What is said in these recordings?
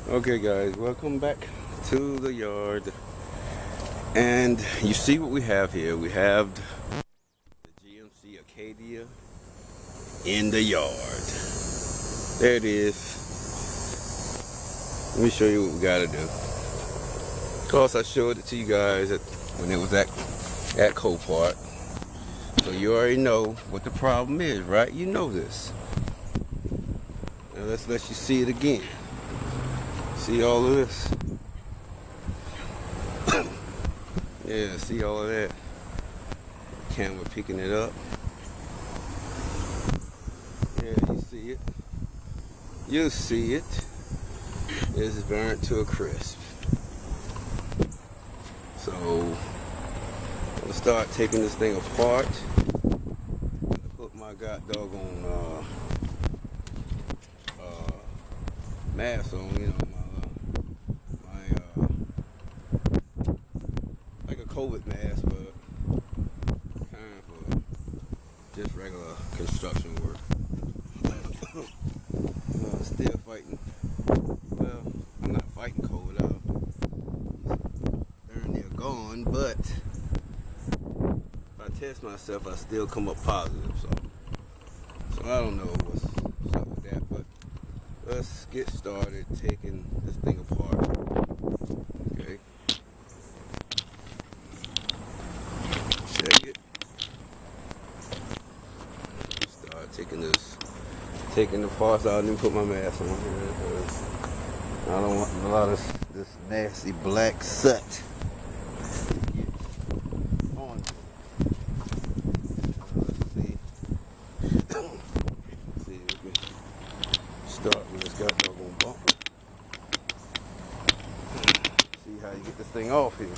Okay guys, welcome back to the yard. And you see what we have here. We have the GMC Acadia in the yard. There it is. Let me show you what we gotta do. Of course I showed it to you guys when it was at Copart. So you already know what the problem is, right? You know this. Now let's let you see it again. See all of this? Yeah, see all of that? Camera picking it up. Yeah, you see it. You see it. It's burnt to a crisp. So, I'm gonna start taking this thing apart. Put my doggone mask on, you know, like a COVID mask, but kind of just regular construction work. Still fighting. Well, I'm not fighting COVID out. They're near gone, but if I test myself, I still come up positive. So I don't know what's up with that, but let's get started taking this thing apart. Okay. Check it. Start taking the parts out and put my mask on here because I don't want a lot of this nasty black soot to get on. Let's see. See if we can start with this goddamn bumper. See how you get this thing off here.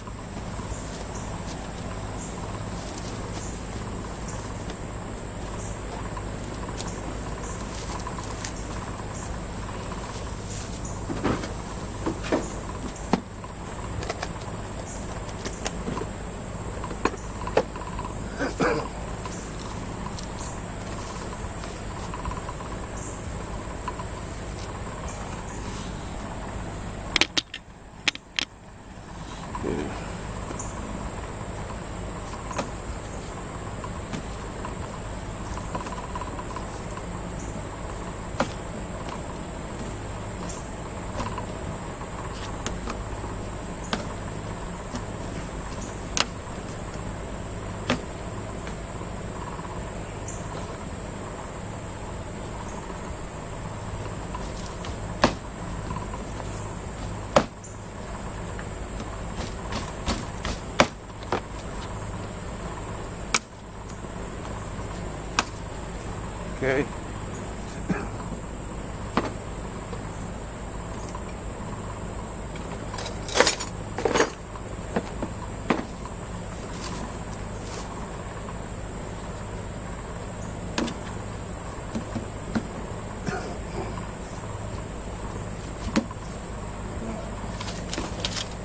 Okay.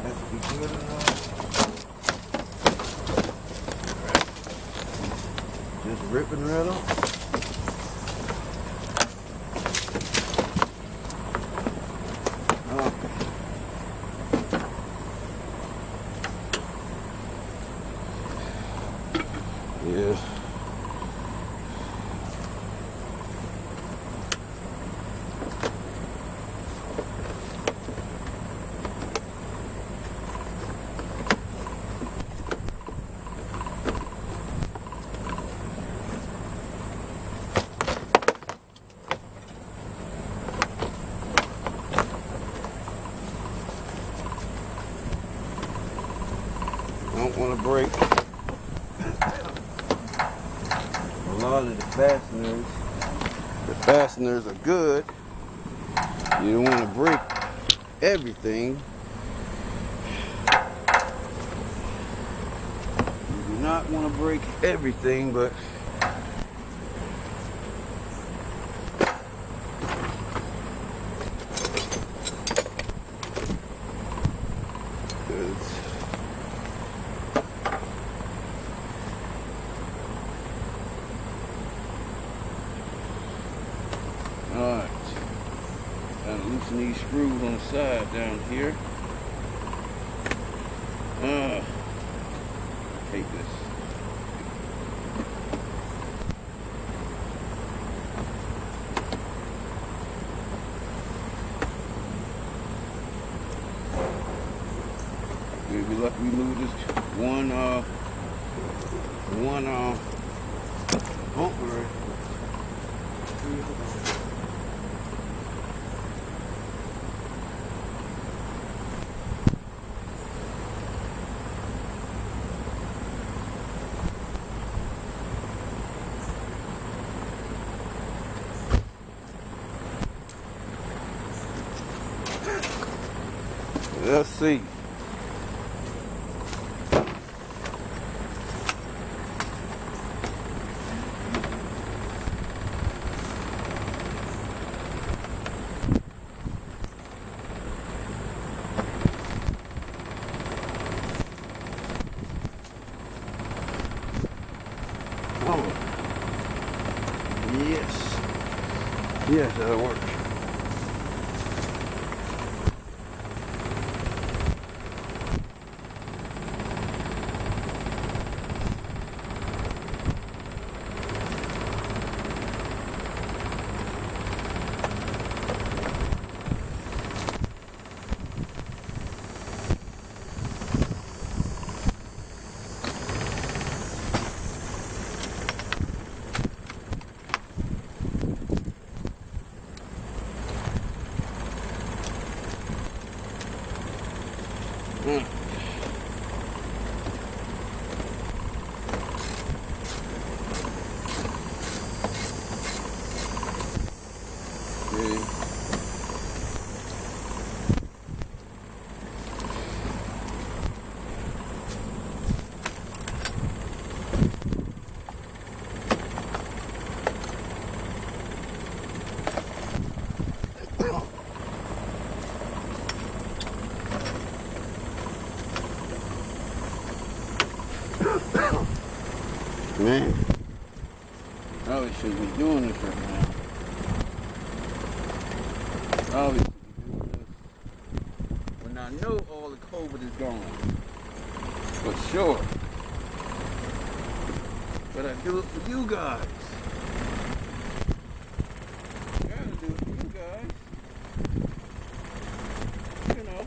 That should be good enough. Just ripping right off. Yeah. Don't want to break a lot of the fasteners. The fasteners are good. You don't want to break everything. You do not want to break everything, but alright. Gotta loosen these screws wheels on the side down here. Take this. We'll be lucky we moved this one bumper. Let's see. Oh, yes. Yes, that'll work. Man, probably shouldn't be doing this right now. Probably should be doing this when I know all the COVID is gone. For sure. But I do it for you guys. I gotta do it for you guys. You know.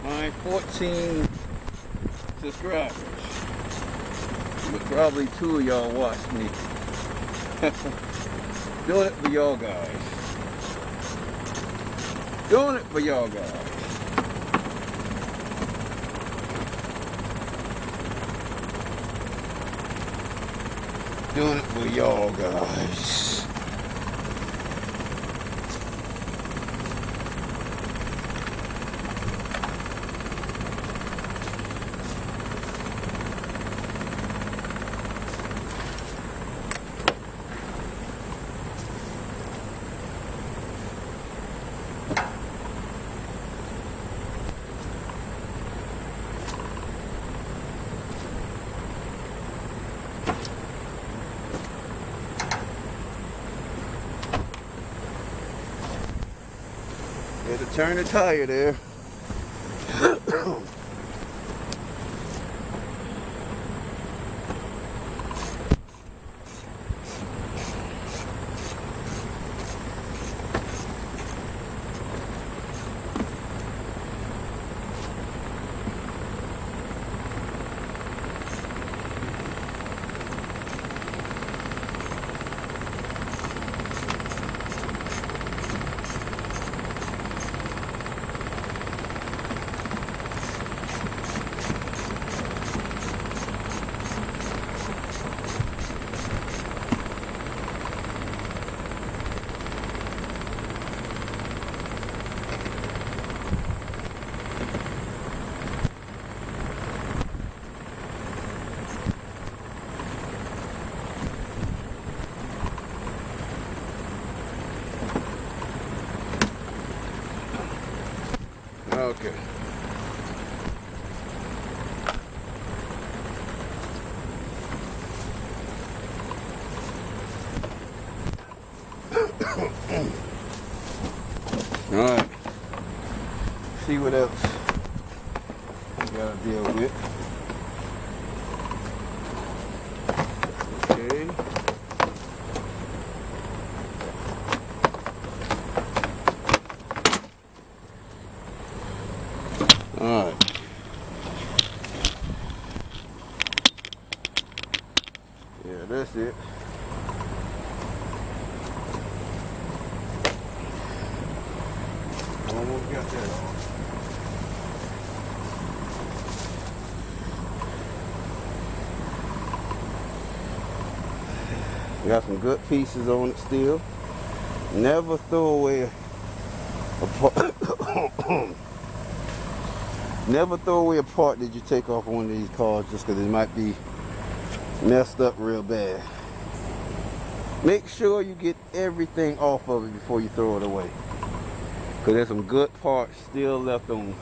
My 14 subscribers, but probably 2 of y'all watch me. Doing it for y'all guys. Doing it for y'all guys. Doing it for y'all guys. Had to turn the tire there. Okay. Alright. See what else we gotta deal with. Okay. Alright. Yeah, that's it. Almost got that on. Got some good pieces on it still. Never throw away a part. Never throw away a part that you take off one of these cars just because it might be messed up real bad. Make sure you get everything off of it before you throw it away, because there's some good parts still left on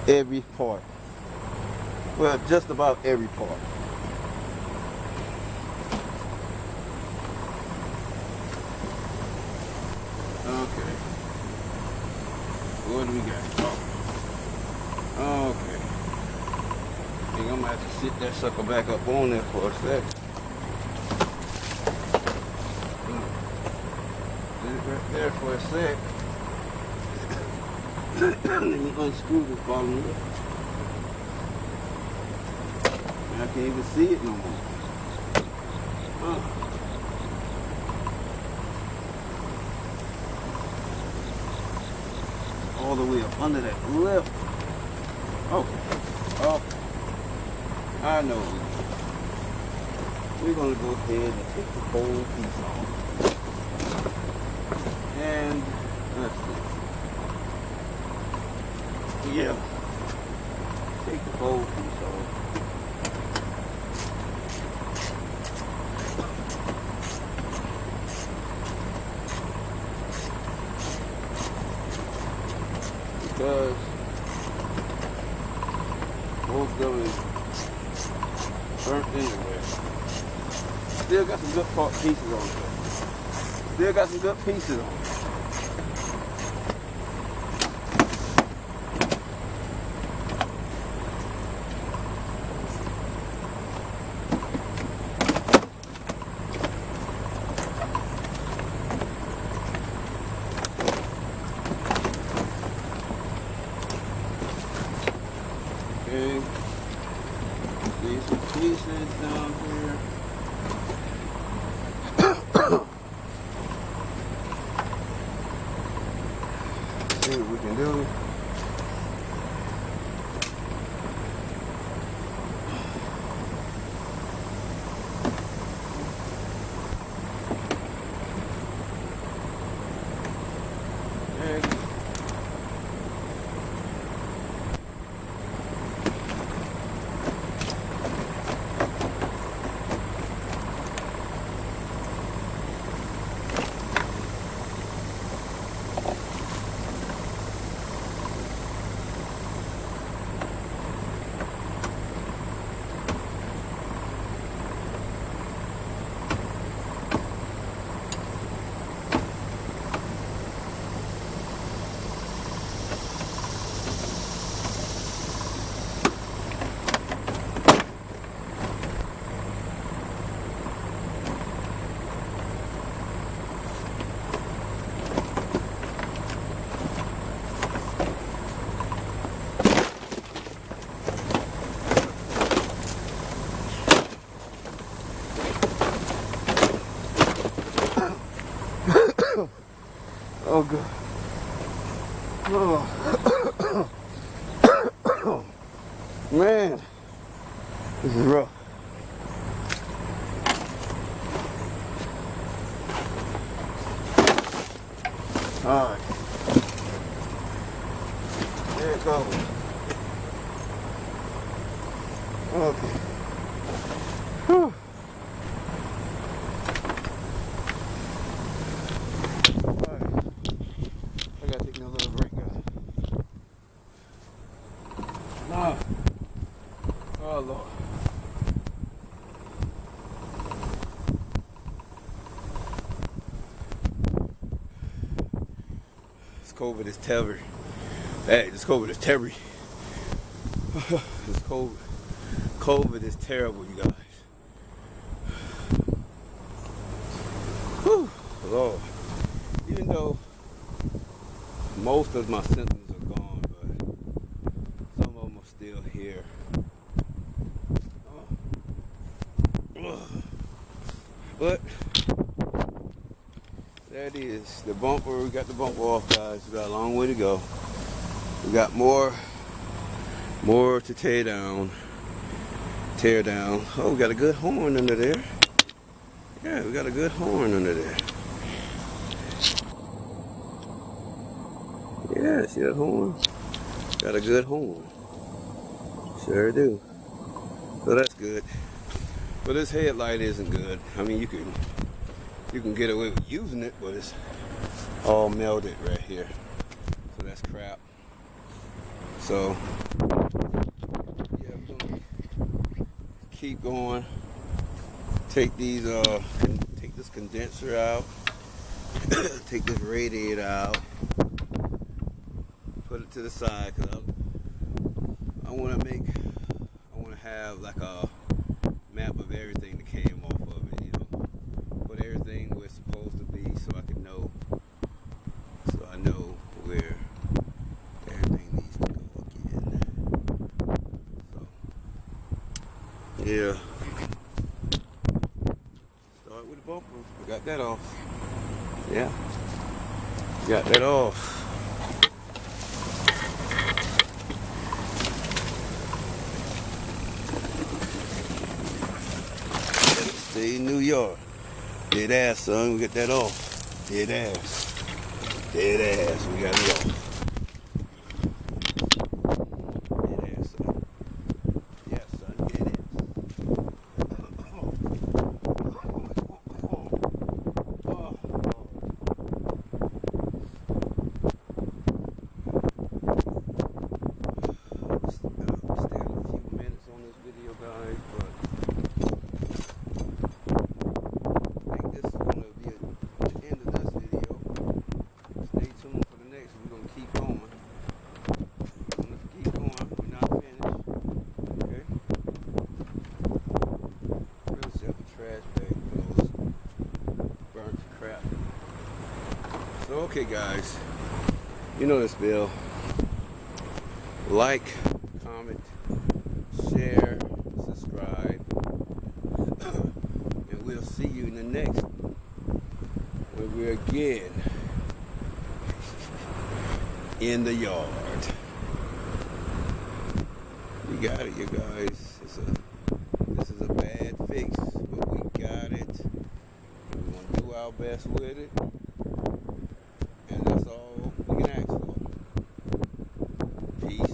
every part. Well, just about every part. Okay. What do we got? Oh. Okay. I think I'm gonna have to sit that sucker back up on there for a sec. Sit it right there for a sec. Let me unscrew this bottom lip. I can't even see it no more. All the way up under that lip. Okay. Okay. I know. We're gonna go ahead and take the whole piece off. And let's see. Yeah. Take the whole piece off. Because most of it burnt anyway. Still got some good pieces on it. Still got some good pieces on it. Okay, these some pieces down here. See what we can do. Okay. Oh God. Oh. Man, this is rough. All right. There it goes. Okay. Whew. Oh Lord. COVID is terrible. Hey, this COVID is terrible. This COVID is terrible, you guys. Whew, Lord. Even though most of my symptoms are gone, but some of them are still here. But that is the bumper. We got the bumper off, guys. We got a long way to go. We got more to tear down. Oh, we got a good horn under there. Yeah, we got a good horn under there. Yeah, see that horn? Got a good horn. Sure do. So that's good. But this headlight isn't good. I mean, you can get away with using it, but it's all melted right here. So that's crap. So yeah, we're gonna keep going. Take these take this condenser out. Take this radiator out. Put it to the side, cause I want to have like a map of everything that came off of it, you know. Put everything where it's supposed to be, so I can know, so I know where everything needs to go again. So yeah, start with the bumper. We got that off. Yeah, got that off. Stay in New York. Dead ass, son. We get that off. Dead ass. Dead ass. We got it off. Dead ass, son. Yes, son. Dead ass. Stay a few minutes on this video, guys, but okay, guys, you know this bill. Like, comment, share, subscribe, and we'll see you in the next one, where we're again in the yard. We got it, you guys. This is a bad fix, but we got it. We're gonna do our best with it. And that's all we can ask for. Peace.